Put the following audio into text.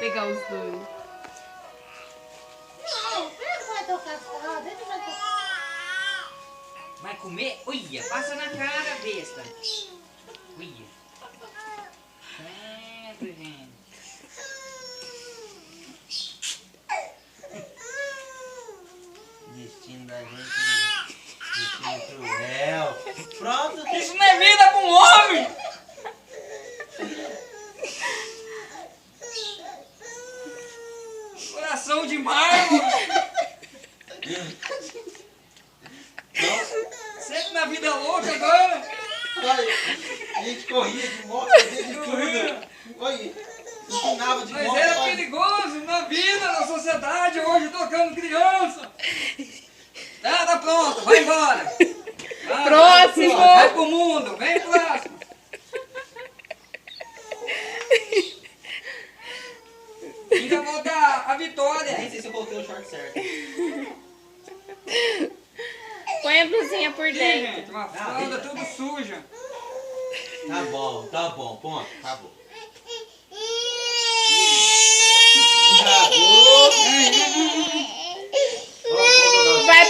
pegar os dois. Não, ele vai tocar só, deixa eu tocar. Vai comer? Olha, passa na cara, besta. Olha. Credo, gente. Destino da gente. Destino cruel. Pronto. Isso não é vida pra um homem! Coração de mármore! Sempre na vida louca agora! Olha, a gente corria de moto, fazia de tudo. Olha, ensinava de Mas moto. era perigoso na vida, na sociedade, hoje tocando criança! Tá pronto, vai embora! Vai, Próximo! Vai pro mundo, vem próximo! Ainda volta a vitória! Nem sei se eu coloquei o short certo. Põe a blusinha por Ih, dentro. gente, uma fralda tudo suja! Tá bom, ponto, acabou.